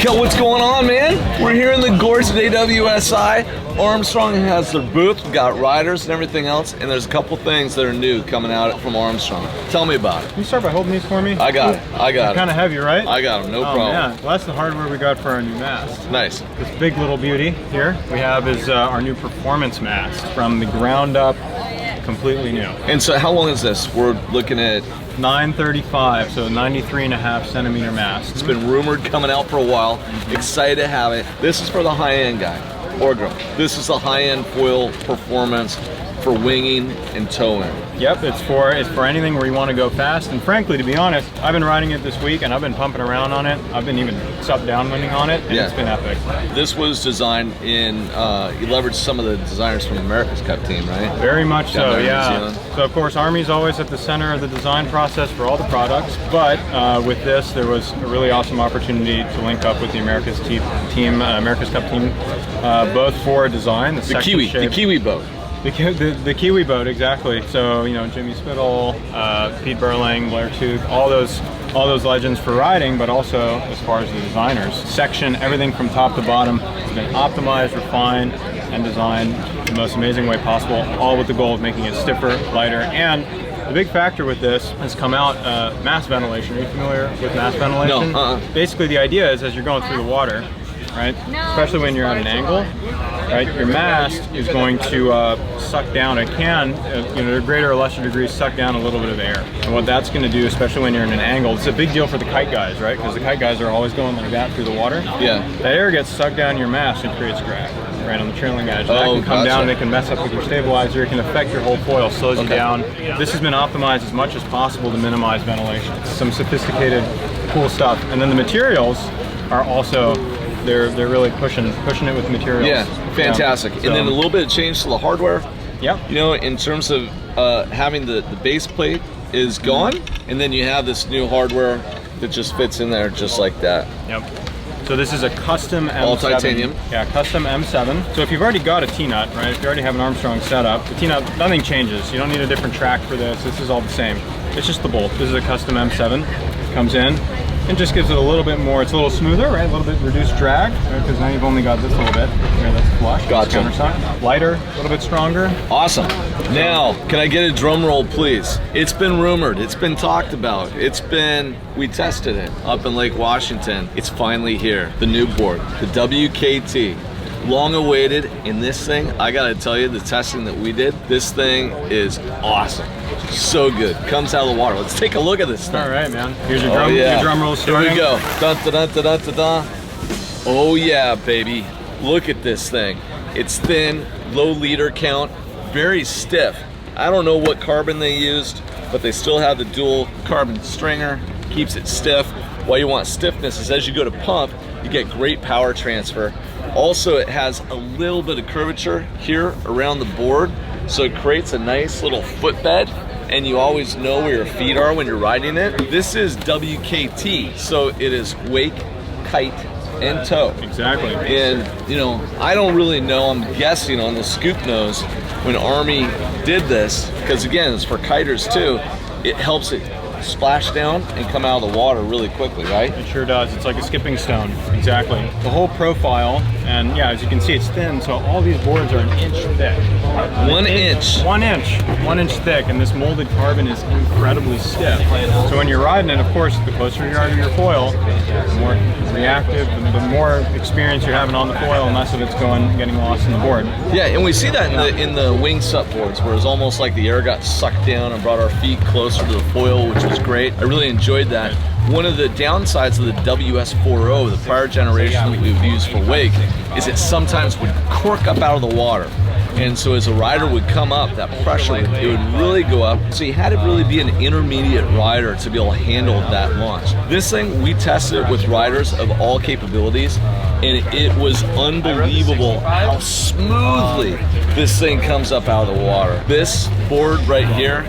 Kel, what's going on, man? We're here in the Gorge at AWSI. Armstrong has their booth. We've got riders and everything else, and there's a couple things that are new coming out from Armstrong. Tell me about it. Can you start by holding these for me? I got it. I got it. Kind of heavy, right? I got them. No problem. Yeah. Well, that's the hardware we got for our new mast. Nice. This big little beauty here we have is our new performance mast from the ground up, completely new. And so how long is this? We're looking at 935, so 93.5 centimeter mast. It's been rumored coming out for a while. Excited to have it. This is for the high-end guy or girl. This is the high-end foil performance for winging and towing. Yep, it's for anything where you want to go fast. And frankly, to be honest, I've been riding it this week and I've been pumping around on it. I've been even sup downwinding on it, and It's been epic. This was designed in, you leveraged some of the designers from America's Cup team, right? Very much so, yeah. So of course, Army's always at the center of the design process for all the products, but with this, there was a really awesome opportunity to link up with the America's Cup team, both for design, the Kiwi boat. The Kiwi boat, exactly. So, you know, Jimmy Spittle, Pete Burling, Blair Toog, all those legends for riding, but also as far as the designers. Section, everything from top to bottom has been optimized, refined, and designed the most amazing way possible, all with the goal of making it stiffer, lighter, and the big factor with this has come out mass ventilation. Are you familiar with mass ventilation? No. Basically, the idea is as you're going through the water, right, especially when you're at an angle, right, your mast is going to suck down. It can, you know, to a greater or lesser degree, suck down a little bit of air. And what that's going to do, especially when you're in an angle, it's a big deal for the kite guys, right? Because the kite guys are always going like that through the water. Yeah. That air gets sucked down your mast and creates drag, right, on the trailing edge. That can come down and it can mess up with your stabilizer. It can affect your whole foil, slows you down. This has been optimized as much as possible to minimize ventilation. It's some sophisticated, cool stuff. And then the materials are also, they're really pushing it with materials. Yeah, fantastic. And then a little bit of change to the hardware. Yep. You know, in terms of having the base plate is gone, and then you have this new hardware that just fits in there just like that. Yep. So this is a custom M7. All titanium. Yeah, custom M7. So if you've already got a T-nut, right, if you already have an Armstrong setup, the T-nut, nothing changes. You don't need a different track for this. This is all the same. It's just the bolt. This is a custom M7. Comes in and just gives it a little bit more, it's a little smoother, right? A little bit reduced drag, right? Because now you've only got this little bit. Here, that's flush. Gotcha. Lighter, a little bit stronger. Awesome. Now, can I get a drum roll, please? It's been rumored. It's been talked about. We tested it up in Lake Washington. It's finally here. The new board, the WKT. Long awaited. In this thing, I gotta tell you, the testing that we did, this thing is awesome. So good. Comes out of the water. Let's take a look at this thing. All right, man. Here's your drum roll starting. Here we go. Dun, dun, dun, dun, dun, dun. Oh yeah, baby. Look at this thing. It's thin, low liter count, very stiff. I don't know what carbon they used, but they still have the dual carbon stringer. Keeps it stiff. Why you want stiffness is as you go to pump, you get great power transfer. Also, it has a little bit of curvature here around the board, so it creates a nice little footbed, and you always know where your feet are when you're riding it. This is WKT, so it is wake, kite, and tow. Exactly. And, you know, I don't really know, I'm guessing on the scoop nose, when Army did this, because again, it's for kiters too, it helps it splash down and come out of the water really quickly, right? It sure does. It's like a skipping stone. Exactly. The whole profile, and yeah, as you can see, it's thin, so all these boards are an inch thick. 1 inch. 1 inch. 1 inch thick, and this molded carbon is incredibly stiff. So when you're riding it, of course, the closer you are to your foil, the more reactive, the more experience you're having on the foil, and less of it's getting lost in the board. Yeah, and we see that in the wing sup boards, where it's almost like the air got sucked down and brought our feet closer to the foil, which was great. I really enjoyed that. One of the downsides of the WS4.0, the prior generation that we would use for wake, is it sometimes would cork up out of the water. And so as a rider would come up, that pressure, it would really go up. So you had to really be an intermediate rider to be able to handle that launch. This thing, we tested it with riders of all capabilities, and it was unbelievable how smoothly this thing comes up out of the water. This board right here,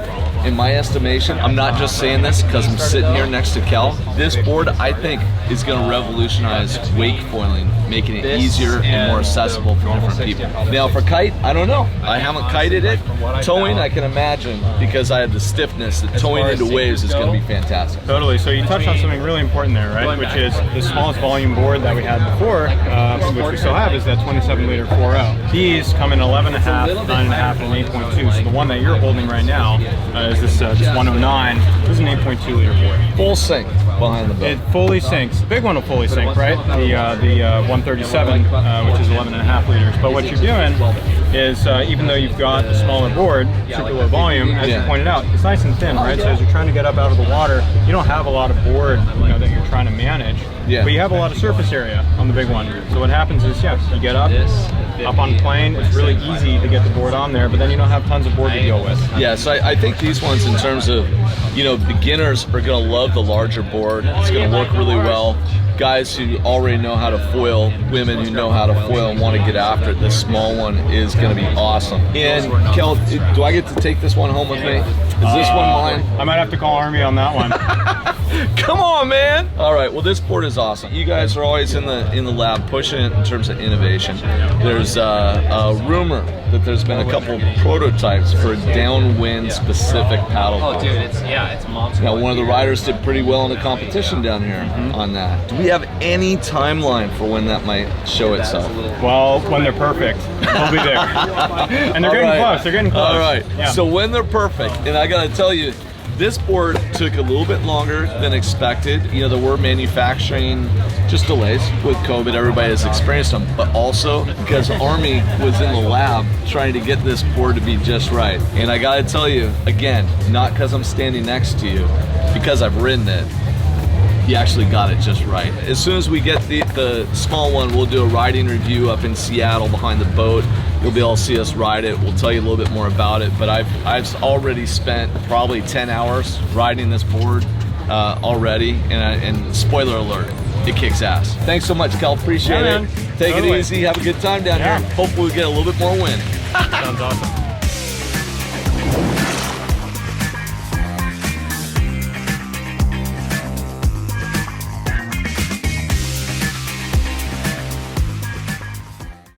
in my estimation, I'm not just saying this because I'm sitting here next to Kel, this board I think is going to revolutionize wake foiling, making it easier and more accessible for different people. Now for kite, I don't know. I haven't kited it. Towing, I can imagine, because I have the stiffness that towing into waves is going to be fantastic. Totally. So you touched on something really important there, right? Which is the smallest volume board that we had before, which we still have, is that 27 liter 4.0. These come in 11.5, 9.5, and 8.2. So the one that you're holding right now is this 109. This is an 8.2 liter board. Full sink behind the boat. It fully sinks. The big one will fully sink, right? The 137, which is 11.5 liters. But what you're doing is, even though you've got a smaller board, super low volume, as you pointed out, it's nice and thin, right? So as you're trying to get up out of the water, you don't have a lot of board, that you're trying to manage. But you have a lot of surface area on the big one. So what happens is, you get up on plane, it's really easy to get the board on there, but then you don't have tons of board to deal with. Yeah, so I think these ones, in terms of, beginners are going to love the larger board. It's going to work really well. Guys who already know how to foil, women who know how to foil and want to get after it, this small one is going to be awesome. And Kel, do I get to take this one home with me? Is this one mine? I might have to call Army on that one. Come on, man! All right, well, this board is awesome. You guys are always in the lab pushing it in terms of innovation. There's a rumor that there's been a couple prototypes for a downwind specific paddle. Oh, dude, it's monster. Now, one of the riders did pretty well in the competition down here on that. Do we have any timeline for when that might show itself? Well, when they're perfect, they'll be there. And they're getting close. They're getting close. All right. Yeah. So when they're perfect, and I got to tell you, this board took a little bit longer than expected. There were manufacturing just delays with COVID. Everybody has experienced them, but also because Army was in the lab trying to get this board to be just right. And I got to tell you, again, not because I'm standing next to you, because I've ridden it, you actually got it just right. As soon as we get the small one, we'll do a riding review up in Seattle behind the boat. You'll be able to see us ride it. We'll tell you a little bit more about it, but I've already spent probably 10 hours riding this board already, and spoiler alert, it kicks ass. Thanks so much, Kel. Appreciate it. Take it easy. Have a good time down here. Hopefully we get a little bit more wind. Sounds awesome.